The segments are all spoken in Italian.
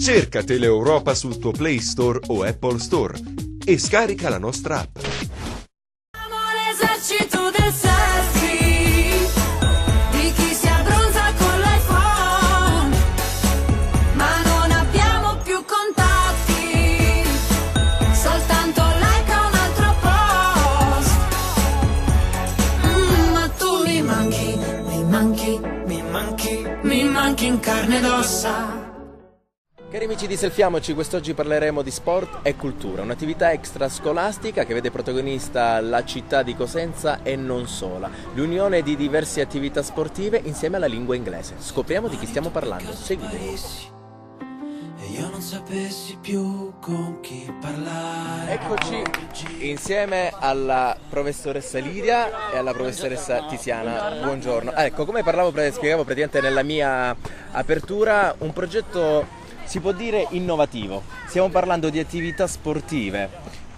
Cerca Teleeuropa sul tuo Play Store o Apple Store e scarica la nostra app. Siamo l'esercito del selfie, di chi si abbronza con l'iPhone, ma non abbiamo più contatti, soltanto like a un altro post. Ma tu mi manchi, mi manchi, mi manchi, mi manchi in carne ed ossa. Cari amici di Selfiamoci, quest'oggi parleremo di sport e cultura, un'attività extrascolastica che vede protagonista la città di Cosenza e non sola, l'unione di diverse attività sportive insieme alla lingua inglese. Scopriamo di chi stiamo parlando, seguitemi. E io non sapessi più con chi parlare. Eccoci insieme alla professoressa Lidia e alla professoressa Tiziana. Buongiorno. Ecco, come spiegavo praticamente nella mia apertura, un progetto si può dire innovativo. Stiamo parlando di attività sportive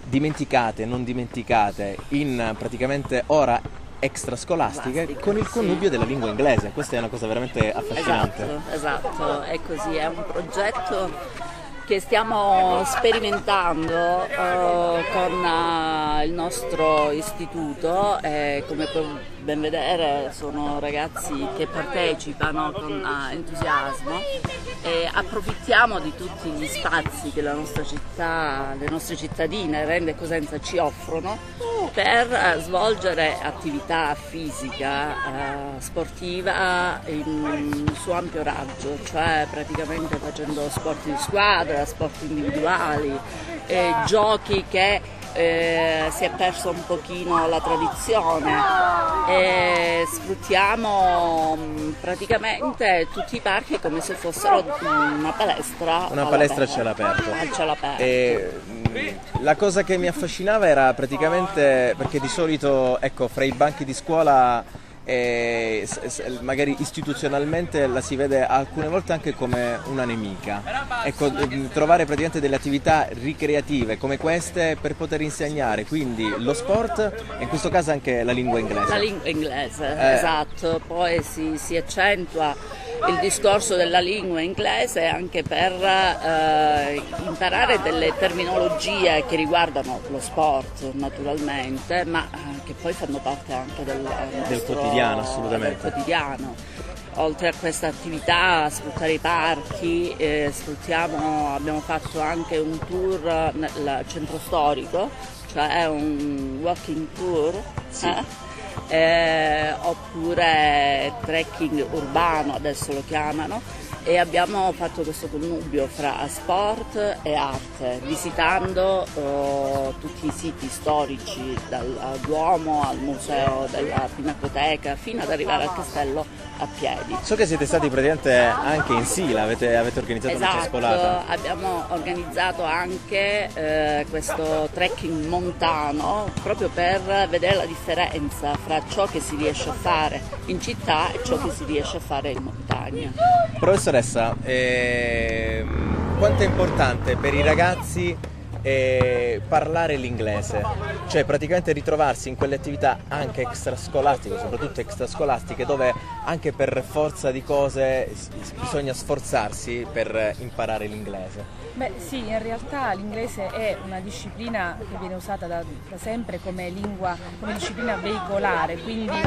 dimenticate, non dimenticate, in praticamente ora extrascolastiche con il connubio della lingua inglese. Questa è una cosa veramente affascinante. Esatto, è così, è un progetto che stiamo sperimentando con il nostro istituto. Come puoi ben vedere sono ragazzi che partecipano con entusiasmo e approfittiamo di tutti gli spazi che la nostra città, le nostre cittadine Rende e Cosenza ci offrono per svolgere attività fisica, sportiva in suo ampio raggio, cioè praticamente facendo sport di squadra, sport individuali, giochi che si è perso un pochino la tradizione, e sfruttiamo praticamente tutti i parchi come se fossero una palestra. Una palestra a cielo aperto. La cosa che mi affascinava era praticamente perché di solito, ecco, fra i banchi di scuola magari istituzionalmente la si vede alcune volte anche come una nemica. Ecco, trovare praticamente delle attività ricreative come queste per poter insegnare quindi lo sport e in questo caso anche la lingua inglese. La lingua inglese, esatto, poi si accentua il discorso della lingua inglese anche per imparare delle terminologie che riguardano lo sport naturalmente, ma che poi fanno parte anche del quotidiano, assolutamente. Del quotidiano. Oltre a questa attività, sfruttare i parchi, abbiamo fatto anche un tour nel centro storico, cioè un walking tour. Sì. Oppure trekking urbano adesso lo chiamano, e abbiamo fatto questo connubio fra sport e arte visitando tutti i siti storici, dal Duomo al museo della Pinacoteca fino ad arrivare al castello a piedi. So che siete stati praticamente anche in Sila, avete organizzato una cescolata. Abbiamo organizzato anche questo trekking montano proprio per vedere la differenza fra ciò che si riesce a fare in città e ciò che si riesce a fare in montagna. Professoressa, quanto è importante per i ragazzi parlare l'inglese, cioè praticamente ritrovarsi in quelle attività anche extrascolastiche, soprattutto extrascolastiche, dove anche per forza di cose bisogna sforzarsi per imparare l'inglese. Beh sì, in realtà l'inglese è una disciplina che viene usata da sempre come lingua, come disciplina veicolare, quindi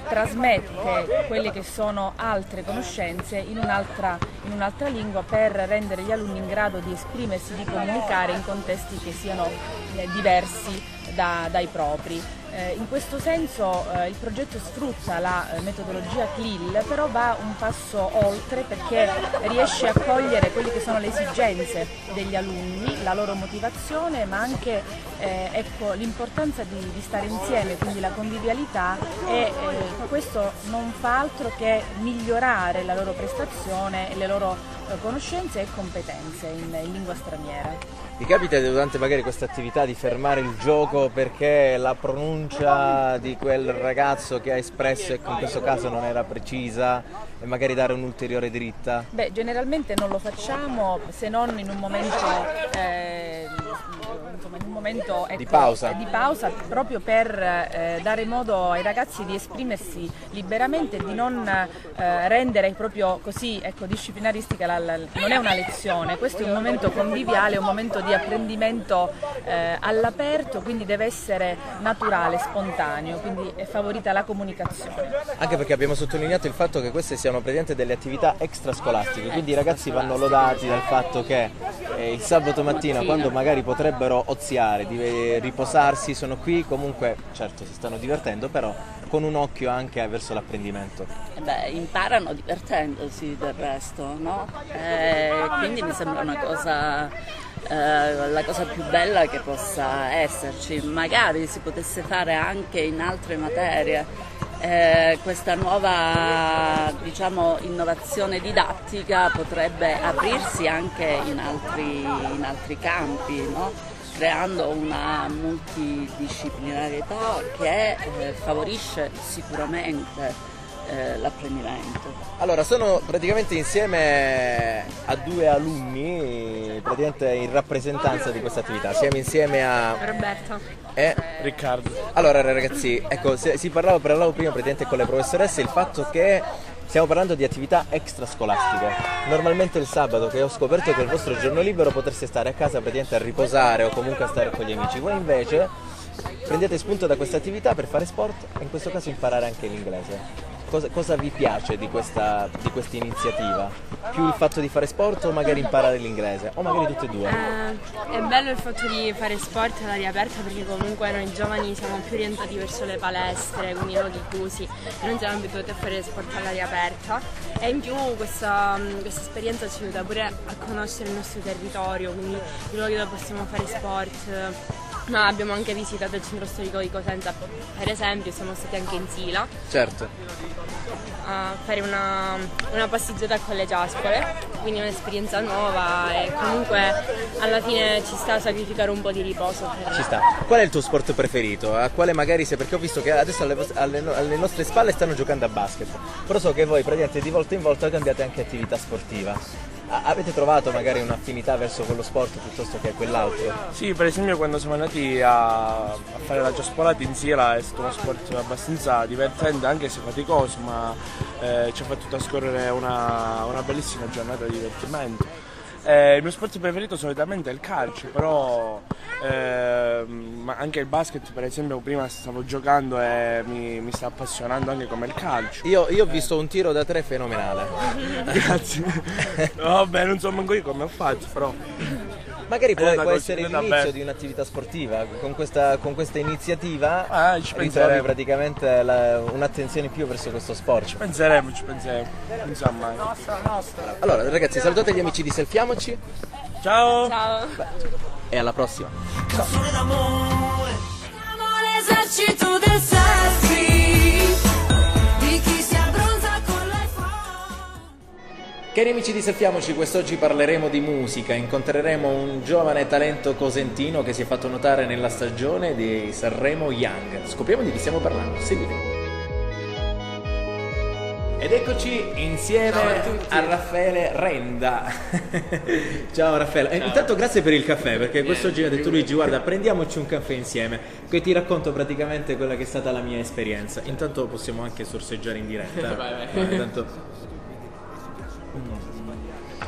trasmette quelle che sono altre conoscenze in un'altra lingua per rendere gli alunni in grado di esprimersi, di comunicare in contesti che siano diversi dai propri. In questo senso il progetto sfrutta la metodologia CLIL, però va un passo oltre perché riesce a cogliere quelle che sono le esigenze degli alunni, la loro motivazione, ma anche l'importanza di stare insieme, quindi la convivialità, e questo non fa altro che migliorare la loro prestazione e le loro conoscenze e competenze in lingua straniera. Vi capita durante magari questa attività di fermare il gioco perché la pronuncia di quel ragazzo che ha espresso, ecco, in questo caso non era precisa, e magari dare un'ulteriore dritta? Beh, generalmente non lo facciamo se non in un momento momento di pausa proprio per dare modo ai ragazzi di esprimersi liberamente e di non rendere proprio così, ecco, disciplinaristica non è una lezione, questo è un momento conviviale, un momento di apprendimento all'aperto, quindi deve essere naturale, spontaneo, quindi è favorita la comunicazione. Anche perché abbiamo sottolineato il fatto che queste siano praticamente delle attività extrascolastiche, quindi i ragazzi vanno lodati dal fatto che il sabato mattina, quando magari potrebbero oziare, riposarsi, sono qui, comunque certo si stanno divertendo, però con un occhio anche verso l'apprendimento. Imparano divertendosi del resto, no? Quindi mi sembra una cosa, la cosa più bella che possa esserci. Magari si potesse fare anche in altre materie. Questa nuova, diciamo, innovazione didattica potrebbe aprirsi anche in altri campi, no? Creando una multidisciplinarietà che favorisce sicuramente l'apprendimento. Allora, sono praticamente insieme a due alunni, praticamente in rappresentanza di questa attività. Siamo insieme a Roberta e Riccardo. Allora ragazzi, ecco, parlavo prima praticamente con le professoresse il fatto che stiamo parlando di attività extrascolastiche. Normalmente il sabato, che ho scoperto che è il vostro giorno libero, potreste stare a casa praticamente a riposare o comunque a stare con gli amici. Voi invece prendete spunto da questa attività per fare sport e in questo caso imparare anche l'inglese. Cosa vi piace di questa iniziativa? Più il fatto di fare sport o magari imparare l'inglese? O magari tutte e due? È bello il fatto di fare sport all'aria aperta, perché comunque noi giovani siamo più orientati verso le palestre, quindi luoghi chiusi, non siamo abituati a fare sport all'aria aperta, e in più questa esperienza ci aiuta pure a conoscere il nostro territorio, quindi i luoghi dove possiamo fare sport. No, abbiamo anche visitato il centro storico di Cosenza, per esempio, siamo stati anche in Sila. Certo. A fare una passeggiata con le giaspole, quindi un'esperienza nuova, e comunque alla fine ci sta a sacrificare un po' di riposo. Ci sta. Qual è il tuo sport preferito? A quale magari sei? Perché ho visto che adesso alle nostre spalle stanno giocando a basket, però so che voi praticamente di volta in volta cambiate anche attività sportiva. Avete trovato magari un'affinità verso quello sport piuttosto che quell'altro? Sì, per esempio quando siamo andati a fare la giaspolata in Sila è stato uno sport abbastanza divertente, anche se faticoso, ma ci ha fatto trascorrere una bellissima giornata di divertimento. Il mio sport preferito solitamente è il calcio, però ma anche il basket, per esempio, prima stavo giocando e mi sta appassionando anche come il calcio. Io ho visto un tiro da 3 fenomenale. Grazie. Vabbè, non so manco io come ho fatto, però magari può essere l'inizio di un'attività sportiva. Con questa iniziativa ritrovi praticamente un'attenzione in più verso questo sport. Ci penseremo. Insomma. Allora ragazzi, salutate gli amici di Selfiamoci. Ciao. E alla prossima. Canzone d'amore, siamo l'esercito del selfie, di chi si abbronza con l'iPhone. Cari amici di Selfiamoci, quest'oggi parleremo di musica. Incontreremo un giovane talento cosentino che si è fatto notare nella stagione di Sanremo Young. Scopriamo di chi stiamo parlando. Seguite. Ed eccoci insieme a Raffaele Renda. Ciao Raffaele. Intanto grazie per il caffè, perché quest'oggi mi ha detto Luigi, guarda, prendiamoci un caffè insieme, che ti racconto praticamente quella che è stata la mia esperienza. Intanto possiamo anche sorseggiare in diretta. Vai. Intanto...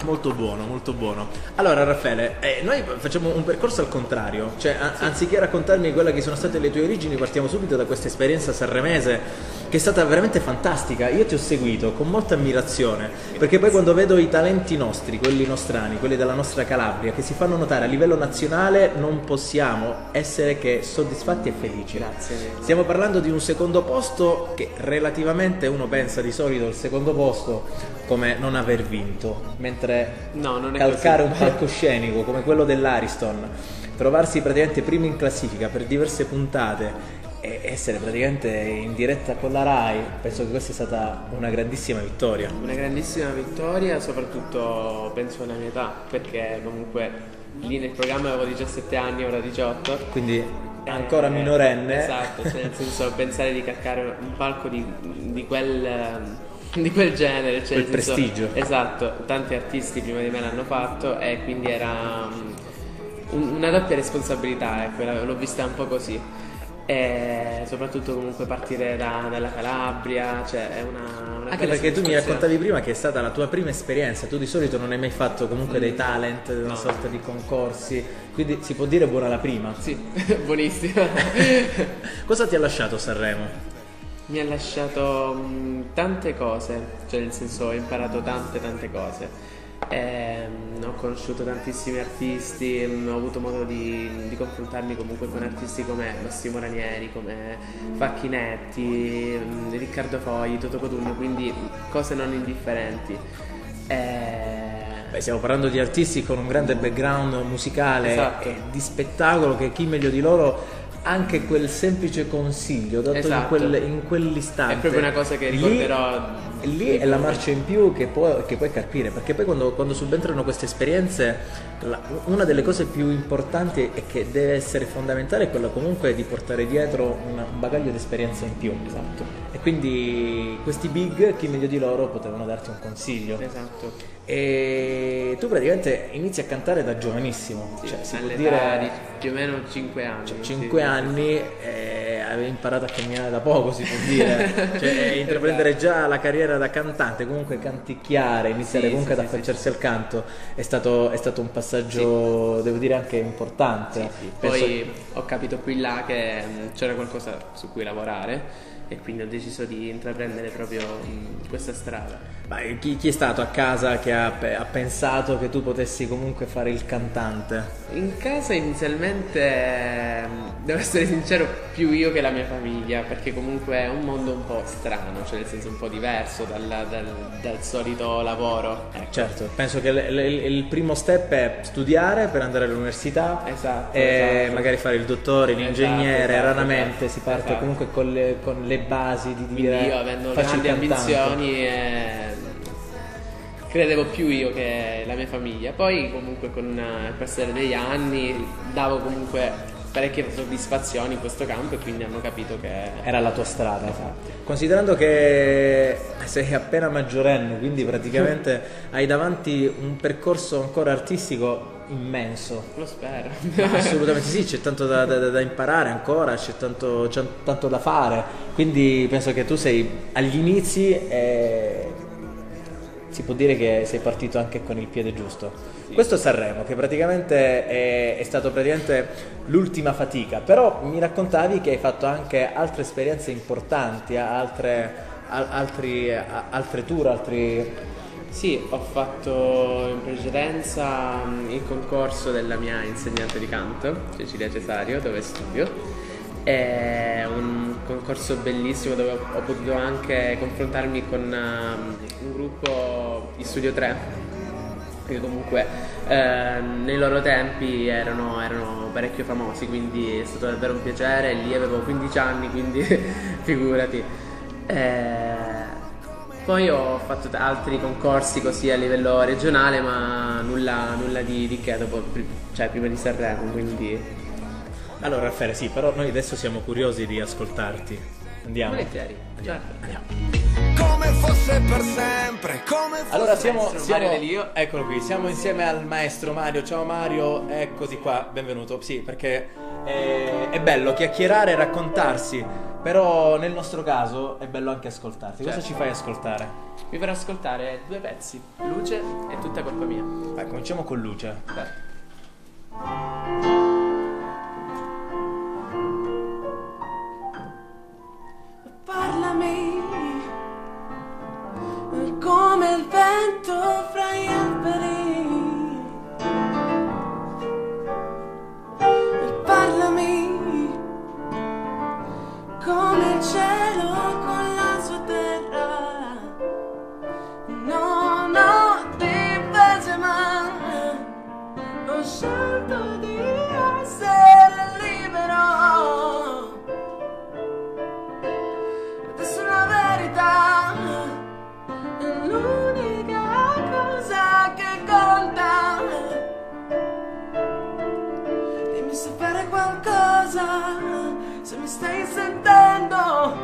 Molto buono. Allora Raffaele, noi facciamo un percorso al contrario, cioè anziché raccontarmi quelle che sono state le tue origini, partiamo subito da questa esperienza sanremese che è stata veramente fantastica. Io ti ho seguito con molta ammirazione, perché poi quando vedo i talenti nostri, quelli nostrani, quelli della nostra Calabria, che si fanno notare a livello nazionale, non possiamo essere che soddisfatti e felici. Grazie. Stiamo parlando di un secondo posto che relativamente uno pensa di solito il secondo posto come non aver vinto, mentre non è calcare così. un palcoscenico come quello dell'Ariston, trovarsi praticamente primi in classifica per diverse puntate e essere praticamente in diretta con la Rai, penso che questa è stata una grandissima vittoria. Una grandissima vittoria, soprattutto penso alla mia età, perché comunque lì nel programma avevo 17 anni, ora 18. Quindi ancora minorenne. Esatto, cioè nel senso pensare di calcare un palco di quel genere, cioè quel prestigio. Esatto, tanti artisti prima di me l'hanno fatto e quindi era una doppia responsabilità, ecco, l'ho vista un po' così. E soprattutto comunque partire dalla Calabria, cioè è una anche perché tu mi raccontavi prima che è stata la tua prima esperienza, tu di solito non hai mai fatto comunque dei talent, una sorta di concorsi, quindi si può dire buona la prima? Sì, buonissima. Cosa ti ha lasciato Sanremo? Mi ha lasciato tante cose, cioè nel senso ho imparato tante cose. Ho conosciuto tantissimi artisti, ho avuto modo di confrontarmi comunque con artisti come Massimo Ranieri, come Facchinetti, Riccardo Fogli, Toto Cotugno, quindi cose non indifferenti. Beh, stiamo parlando di artisti con un grande background musicale, esatto, e di spettacolo, che chi meglio di loro anche quel semplice consiglio dato esatto, in quell'istante è proprio una cosa che ricorderò. Lì è la marcia in più che puoi carpire, perché poi quando subentrano queste esperienze una delle cose più importanti e che deve essere fondamentale è quella comunque di portare dietro un bagaglio di esperienza in più. Esatto. E quindi questi big, chi meglio di loro, potevano darti un consiglio. Esatto. E tu praticamente inizi a cantare da giovanissimo, Sì, cioè si può all'età dire di più o meno 5 anni. cioè, 5 anni, avevi imparato a camminare da poco, si può dire, cioè intraprendere già la carriera da cantante, comunque canticchiare, iniziare comunque ad affacciarsi al canto, è stato un passaggio, devo dire, anche importante. Poi ho capito qui e là che c'era qualcosa su cui lavorare e quindi ho deciso di intraprendere proprio questa strada. Ma chi è stato a casa che ha pensato che tu potessi comunque fare il cantante? In casa inizialmente, devo essere sincero, più io che la mia famiglia, perché comunque è un mondo un po' strano, cioè nel senso un po' diverso dal solito lavoro. Certo, penso che il primo step è studiare per andare all'università, esatto, magari fare il dottore, l'ingegnere, esatto, raramente si parte comunque con le basi di dire quindi io, avendo faccio grandi il cantante. ambizioni, credevo più io che la mia famiglia. Poi comunque con il passare degli anni davo comunque parecchie soddisfazioni in questo campo e quindi hanno capito che era la tua strada. Esatto. Considerando che sei appena maggiorenne, quindi praticamente hai davanti un percorso ancora artistico immenso. Lo spero. Assolutamente sì, c'è tanto da imparare ancora, c'è tanto da fare, quindi penso che tu sei agli inizi e si può dire che sei partito anche con il piede giusto. Sì. Questo Sanremo, che praticamente è stato praticamente l'ultima fatica, però mi raccontavi che hai fatto anche altre esperienze importanti, altre tour, altri... Sì, ho fatto in precedenza il concorso della mia insegnante di canto, Cecilia Cesario, dove studio. È un concorso bellissimo dove ho potuto anche confrontarmi con un gruppo di Studio 3 che comunque nei loro tempi erano parecchio famosi, quindi è stato davvero un piacere. Lì avevo 15 anni, quindi figurati. Poi ho fatto altri concorsi così a livello regionale, ma nulla di che dopo, cioè prima di Sanremo, quindi... Allora Raffaele, sì, però noi adesso siamo curiosi di ascoltarti. Andiamo. Volentieri. Andiamo. Come fosse per sempre, come fosse... Allora siamo Mario Delio. eccolo qui, siamo insieme al maestro Mario. Ciao Mario, eccoti qua, benvenuto. Sì, perché è bello chiacchierare e raccontarsi, però nel nostro caso è bello anche ascoltarti. Certo. Cosa ci fai ascoltare? Vi farò ascoltare 2 pezzi, Luce e Tutta colpa mia. Vai, cominciamo con Luce. Beh. Parlami come il vento fra gli alberi, parlami come il cielo con la sua terra. No, ti piace ma ho scelto di essere libero. È l'unica cosa che conta. Dimmi se fare qualcosa, se mi stai sentendo,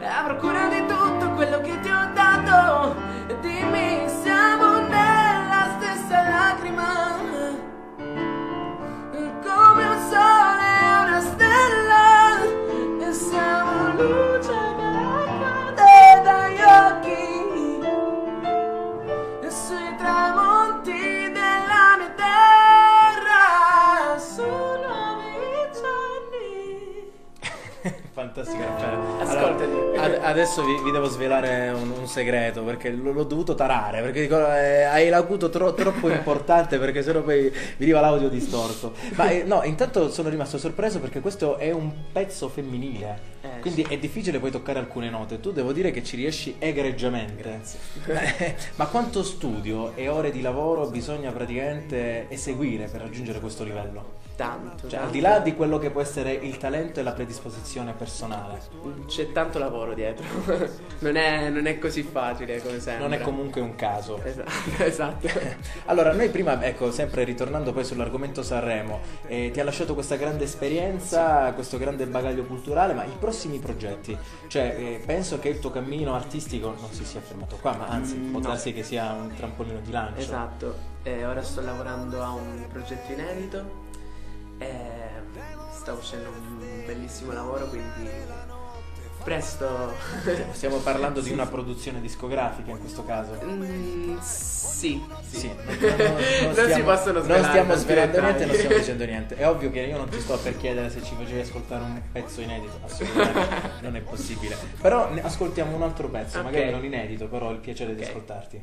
e avrò cura di tutto quello che ti ho dato. E dimmi, siamo nella stessa lacrima. Fantastica Raffaele. Ascoltati. Allora, adesso vi devo svelare un segreto, perché l'ho dovuto tarare, perché dico, hai l'acuto troppo importante, perché sennò poi veniva l'audio distorto. Ma no, intanto sono rimasto sorpreso perché questo è un pezzo femminile. Quindi è difficile poi toccare alcune note. Tu devo dire che ci riesci egregiamente. Grazie. Ma quanto studio e ore di lavoro bisogna praticamente eseguire per raggiungere questo livello? Tanto. Cioè, al di là di quello che può essere il talento e la predisposizione personale, C'è tanto lavoro dietro. non è così facile come sembra. non è comunque un caso. Esatto. Allora, noi prima, ecco, sempre ritornando poi sull'argomento Sanremo, ti ha lasciato questa grande esperienza, questo grande bagaglio culturale, ma i prossimi progetti? Cioè, penso che il tuo cammino artistico non si sia fermato qua, ma anzi, può darsi che sia un trampolino di lancio. Esatto. Ora sto lavorando a un progetto inedito. Sta uscendo un bellissimo lavoro, quindi presto. Stiamo parlando di una produzione discografica in questo caso? Sì. Non si possono svelare. Non stiamo tanti svelando dettagli. niente, non stiamo dicendo niente. È ovvio che io non ti sto per chiedere se ci facevi ascoltare un pezzo inedito, assolutamente non è possibile. Però ne ascoltiamo un altro pezzo, Ok. magari non inedito, però ho il piacere di Ok. ascoltarti.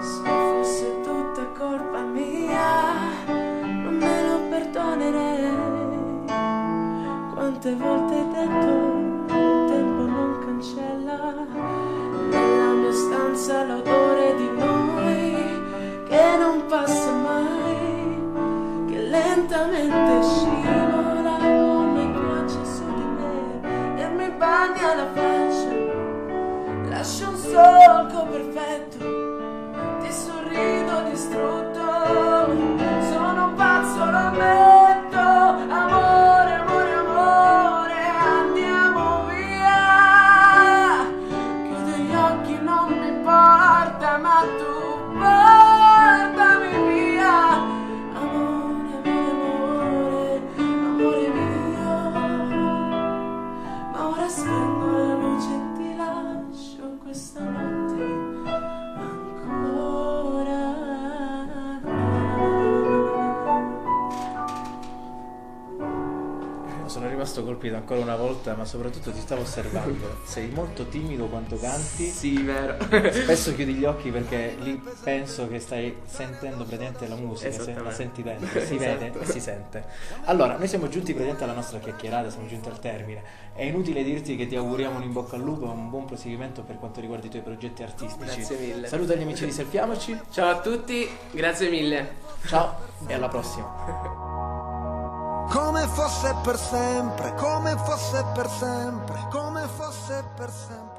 Se fosse tutta colpa mia, non me lo perdonerei. Quante volte hai detto, il tempo non cancella. Nella mia stanza l'odore di noi, che non passa mai, che lentamente scivola come pioggia su di me e mi bagna la faccia. Lascia un solco perfetto, ti sorrido distrutto, sono pazzo, lo ammetto, amore, amore, amore, andiamo via, chiudo gli occhi, non mi importa, ma tu portami via, amore, amore, amore, amore mio, ma ora spengo la luce e ti lascio questa notte ancora. Sono rimasto colpito ancora una volta, ma soprattutto ti stavo osservando. Sei molto timido quando canti. Sì, vero. Spesso chiudi gli occhi perché lì penso che stai sentendo praticamente la musica, se la senti dentro, si vede e si sente. Allora, noi siamo giunti praticamente alla nostra chiacchierata, siamo giunti al termine. È inutile dirti che ti auguriamo un in bocca al lupo e un buon proseguimento per quanto riguarda i tuoi progetti artistici. Grazie mille. Saluta gli amici di Selfiamoci. Ciao a tutti, grazie mille. Ciao e alla prossima. Come fosse per sempre, come fosse per sempre, come fosse per sempre.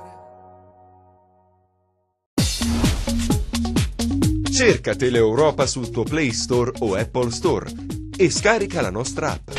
Cerca Teleeuropa sul tuo Play Store o Apple Store e scarica la nostra app.